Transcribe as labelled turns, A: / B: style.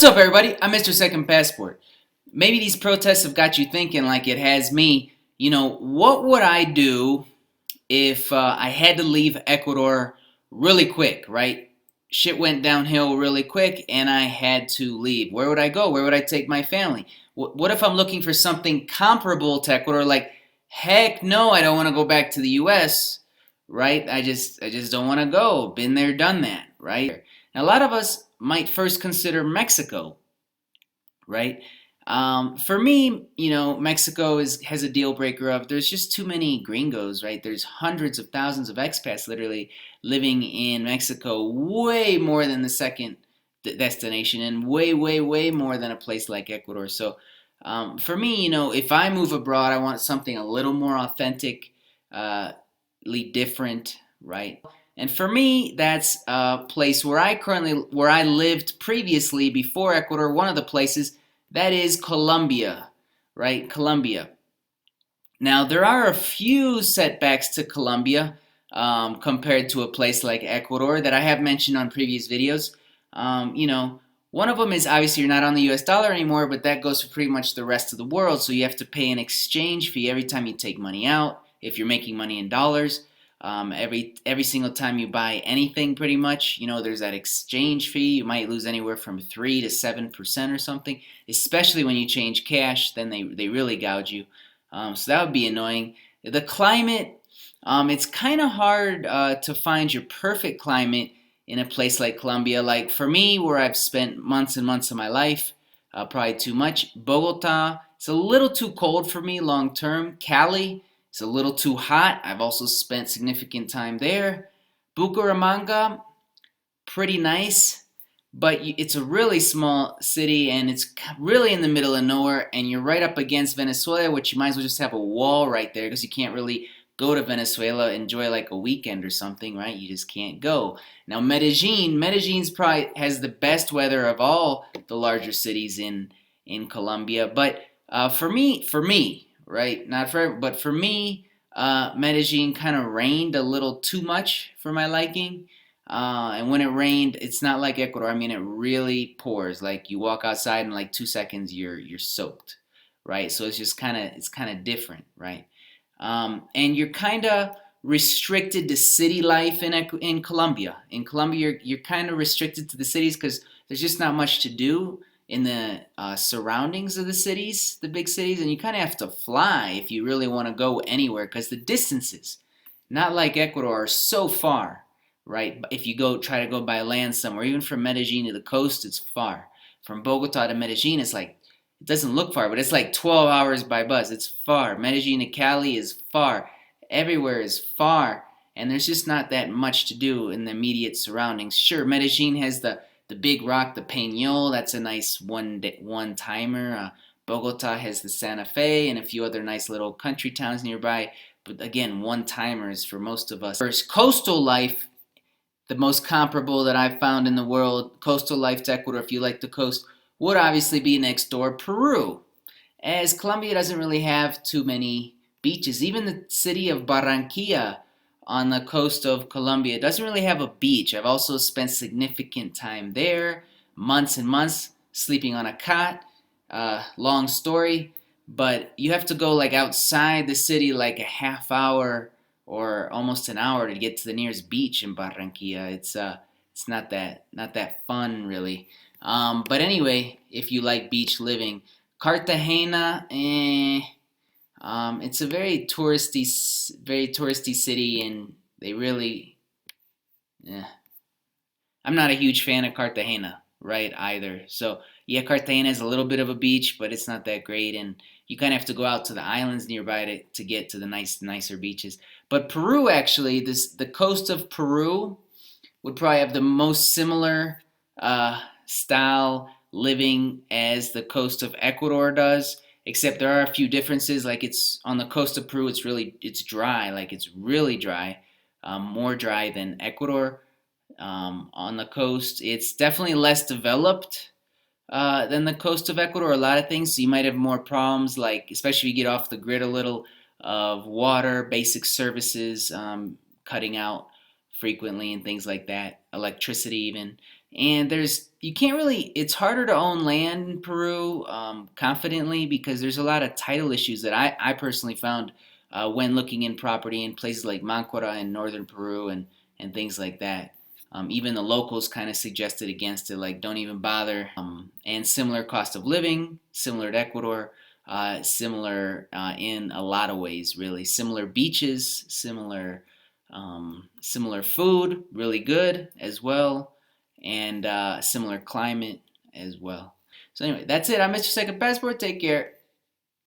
A: What's up, everybody? I'm Mr. Second Passport. Maybe these protests have got you thinking, like it has me. What would I do if I had to leave Ecuador really quick, right? Shit went downhill really quick and I had to leave. Where would I go? Where would I take my family? What if I'm looking for something comparable to Ecuador? Like, heck no, I don't want to go back to the US, right? I just don't want to go. Been there, done that, right? Now, a lot of us might first consider Mexico, right? For me, Mexico has a deal breaker of there's just too many gringos, right? There's hundreds of thousands of expats literally living in Mexico, way more than the second destination, and way, way, way more than a place like Ecuador. So, for me, if I move abroad, I want something a little more authentic, different, right? And for me, that's a place where I lived previously before Ecuador. One of the places that is Colombia, right? Colombia. Now there are a few setbacks to Colombia compared to a place like Ecuador that I have mentioned on previous videos. One of them is obviously you're not on the U.S. dollar anymore, but that goes for pretty much the rest of the world. So you have to pay an exchange fee every time you take money out if you're making money in dollars. Every single time you buy anything, pretty much, there's that exchange fee. You might lose anywhere from 3 to 7% or something. Especially when you change cash, then they really gouge you. So that would be annoying. The climate, it's kind of hard to find your perfect climate in a place like Colombia. Like for me, where I've spent months and months of my life, probably too much. Bogota, it's a little too cold for me long term. Cali, it's a little too hot. I've also spent significant time there. Bucaramanga, pretty nice, but it's a really small city and it's really in the middle of nowhere, and you're right up against Venezuela, which you might as well just have a wall right there because you can't really go to Venezuela, enjoy like a weekend or something, right? You just can't go. Now Medellin's probably has the best weather of all the larger cities in Colombia, but for me, right? Not for everyone, but for me, Medellin kind of rained a little too much for my liking. And when it rained, it's not like Ecuador. I mean, it really pours. Like you walk outside in like 2 seconds, you're soaked, right? So it's kind of different, right? And you're kind of restricted to city life in Colombia. In Colombia, you're kind of restricted to the cities because there's just not much to do in the surroundings of the cities, the big cities, and you kind of have to fly if you really want to go anywhere because the distances, not like Ecuador, are so far, right? If you try to go by land somewhere, even from Medellin to the coast, it's far. From Bogota to Medellin, it's like it doesn't look far, but it's like 12 hours by bus. It's far. Medellin to Cali is far. Everywhere is far, and there's just not that much to do in the immediate surroundings. Sure, Medellin has the big rock, the Peñol. That's a nice one timer. Bogota has the Santa Fe and a few other nice little country towns nearby. But again, one timers for most of us. First, coastal life, the most comparable that I've found in the world, coastal life to Ecuador, if you like the coast, would obviously be next door, Peru. As Colombia doesn't really have too many beaches. Even the city of Barranquilla on the coast of Colombia doesn't really have a beach. I've also spent significant time there, months and months, sleeping on a cot. Long story, but you have to go like outside the city like a half hour or almost an hour to get to the nearest beach in Barranquilla. It's not that fun really. But anyway, if you like beach living, Cartagena, it's a very touristy city, and they really, eh, I'm not a huge fan of Cartagena, right, either. So, yeah, Cartagena is a little bit of a beach, but it's not that great, and you kind of have to go out to the islands nearby to get to the nicer beaches. But Peru, actually, the coast of Peru would probably have the most similar style living as the coast of Ecuador does, except there are a few differences. Like it's on the coast of Peru, it's dry, like it's really dry, more dry than Ecuador. On the coast, it's definitely less developed than the coast of Ecuador. A lot of things, so you might have more problems, like especially if you get off the grid a little, of water, basic services cutting out frequently and things like that, electricity even. And you can't really, it's harder to own land in Peru confidently because there's a lot of title issues that I personally found when looking in property in places like Mancora in northern Peru and things like that. Even the locals kind of suggested against it, like don't even bother. And similar cost of living, similar to Ecuador, similar in a lot of ways, really. Similar beaches, similar food, really good as well, and similar climate as well. So anyway, that's it. I'm Mr. Second Passport. Take care.